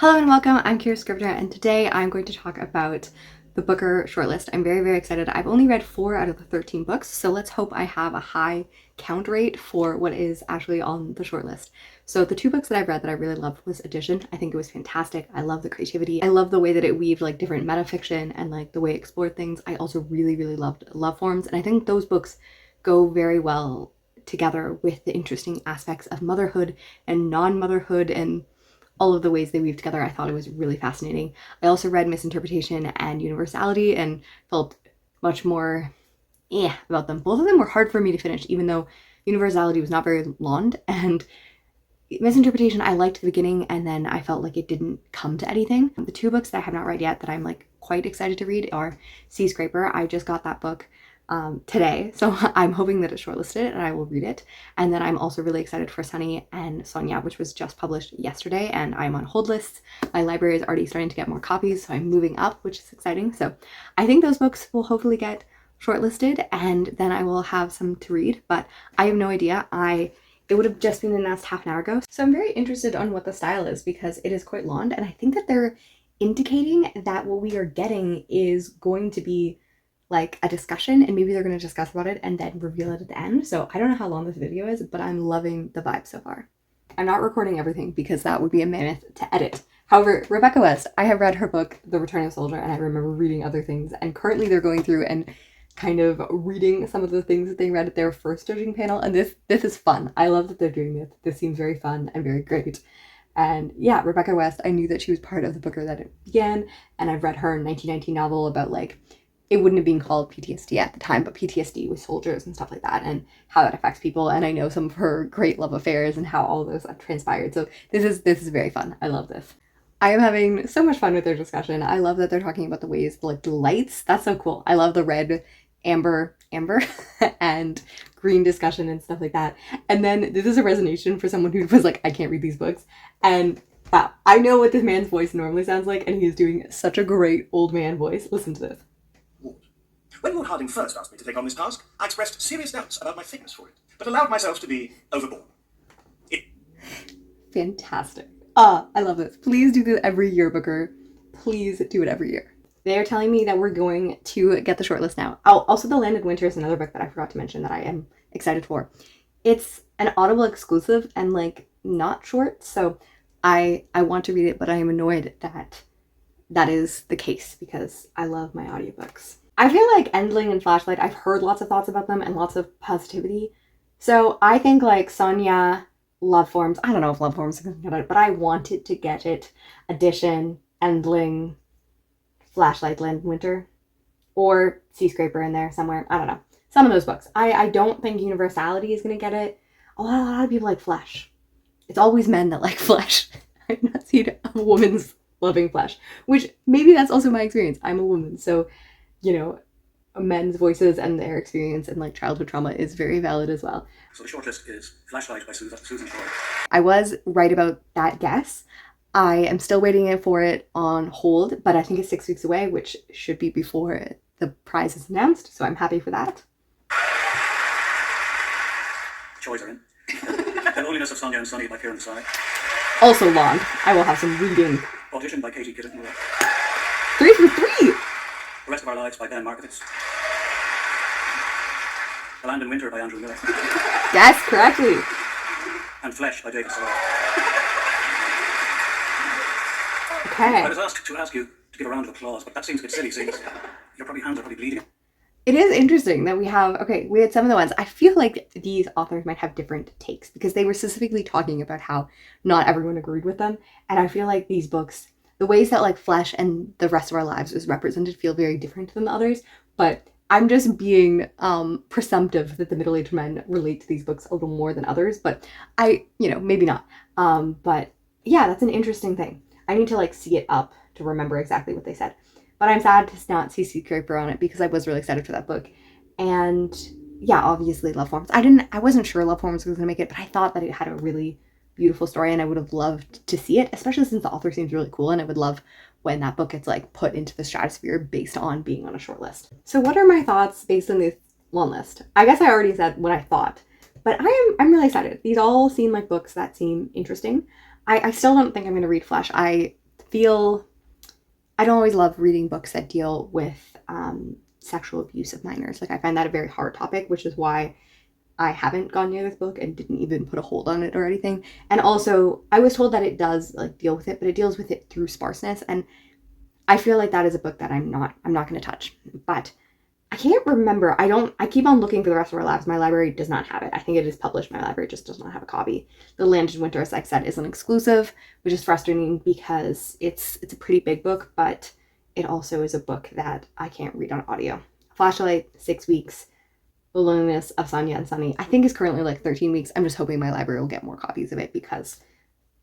Hello and welcome, I'm Kira Scrivener, and today I'm going to talk about the Booker shortlist. I'm very, very excited. I've only read 4 out of the 13 books, so let's hope I have a high count rate for what is actually on the shortlist. So the 2 books that I've read that I really loved was Addition. I think it was fantastic. I love the creativity. I love the way that it weaved like different metafiction and like the way it explored things. I also really, really loved Love Forms, and I think those books go very well together with the interesting aspects of motherhood and non-motherhood and all of the ways they weave together. I thought it was really fascinating. I also read Misinterpretation and Universality and felt much more about them. Both of them were hard for me to finish, even though Universality was not very long, and Misinterpretation I liked the beginning and then I felt like it didn't come to anything. The 2 books that I have not read yet that I'm like quite excited to read are Sea Scraper. I just got that book today, so I'm hoping that it's shortlisted and I will read it. And then I'm also really excited for Sunny and Sonia, which was just published yesterday, and I'm on hold lists. My library is already starting to get more copies, so I'm moving up, which is exciting. So I think those books will hopefully get shortlisted and then I will have some to read, but I have no idea. It would have just been announced half an hour ago. So I'm very interested on what the style is because it is quite long, and I think that they're indicating that what we are getting is going to be like a discussion, and maybe they're going to discuss about it and then reveal it at the end. So I don't know how long this video is, but I'm loving the vibe so far. I'm not recording everything because that would be a mammoth to edit. However, Rebecca West, I have read her book, The Return of Soldier, and I remember reading other things, and currently they're going through and kind of reading some of the things that they read at their first judging panel, and this is fun. I love that they're doing this. This seems very fun and very great. And yeah, Rebecca West, I knew that she was part of the Booker that it began, and I've read her 1919 novel about like, it wouldn't have been called PTSD at the time, but PTSD with soldiers and stuff like that and how that affects people. And I know some of her great love affairs and how all those transpired. So this is very fun. I love this. I am having so much fun with their discussion. I love that they're talking about the ways, like the lights. That's so cool. I love the red, amber, and green discussion and stuff like that. And then this is a resonation for someone who was like, I can't read these books. And wow, I know what this man's voice normally sounds like, and he is doing such a great old man voice. Listen to this. When Lord Harding first asked me to take on this task, I expressed serious doubts about my fitness for it, but allowed myself to be overborne. Fantastic. I love this. Please do this every year, Booker. Please do it every year. They are telling me that we're going to get the shortlist now. Also, The Land in Winter is another book that I forgot to mention that I am excited for. It's an Audible exclusive and like not short, so I want to read it, but I am annoyed that is the case because I love my audiobooks. I feel like Endling and Flashlight, I've heard lots of thoughts about them and lots of positivity. So I think like Sonia, Love Forms, I don't know if Love Forms is going to get it, but I wanted to get it. Addition, Endling, Flashlight, Land in Winter, or Sea Scraper in there somewhere. I don't know. Some of those books. I don't think Universality is going to get it. A lot of people like flesh. It's always men that like flesh. I've not seen a woman's loving flesh, which maybe that's also my experience. I'm a woman, so you know, men's voices and their experience and like childhood trauma is very valid as well. So the shortlist is Flashlight by Susan Choi. I was right about that guess. I am still waiting for it on hold, but I think it's 6 weeks away, which should be before the prize is announced, so I'm happy for that. Choi's are in. The Holiness of Sonia and Sunny by Kieran Desai. Also long. I will have some reading. Audition by Katie Kidder. 3 for 3! The Rest of Our Lives by Ben Markovitz. The Land in Winter by Andrew Miller. Yes, correctly. And Flesh by David Solar. Okay. I was asked to ask you to give a round of applause, but that seems a bit silly since your hands are probably bleeding. It is interesting that we had some of the ones. I feel like these authors might have different takes because they were specifically talking about how not everyone agreed with them. And I feel like these books, the ways that like Flesh and The Rest of Our Lives is represented feel very different than the others, but I'm just being presumptive that the middle-aged men relate to these books a little more than others, but maybe not. But yeah, that's an interesting thing. I need to like see it up to remember exactly what they said. But I'm sad to not see Sea Scraper on it because I was really excited for that book. And yeah, obviously Love Forms. I wasn't sure Love Forms was going to make it, but I thought that it had a really beautiful story and I would have loved to see it, especially since the author seems really cool, and I would love when that book gets like put into the stratosphere based on being on a short list. So what are my thoughts based on this long list? I guess I already said what I thought, but I'm really excited. These all seem like books that seem interesting. I still don't think I'm going to read Flesh. I feel I don't always love reading books that deal with sexual abuse of minors. Like I find that a very hard topic, which is why I haven't gone near this book and didn't even put a hold on it or anything. And also, I was told that it does like deal with it, but it deals with it through sparseness, and I feel like that is a book that I'm not going to touch. But I can't remember. I keep on looking for the rest of our labs. My library does not have it. I think it is published. My library just does not have a copy. The Land in Winter, as I said, is an exclusive, which is frustrating because it's a pretty big book, but it also is a book that I can't read on audio. Flashlight, 6 weeks. The Loneliness of Sonia and Sunny, I think is currently like 13 weeks. I'm just hoping my library will get more copies of it because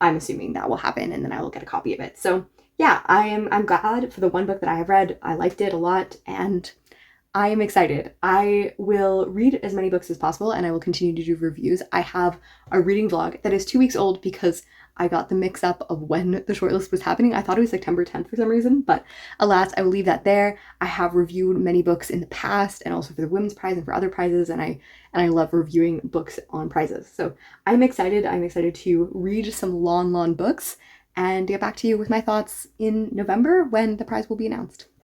I'm assuming that will happen and then I will get a copy of it. So yeah, I'm glad for the one book that I have read. I liked it a lot and I am excited. I will read as many books as possible and I will continue to do reviews. I have a reading vlog that is 2 weeks old because I got the mix up of when the shortlist was happening. I thought it was September 10th for some reason, but alas, I will leave that there. I have reviewed many books in the past and also for the Women's Prize and for other prizes, and I love reviewing books on prizes. So I'm excited. I'm excited to read some long books and get back to you with my thoughts in November when the prize will be announced.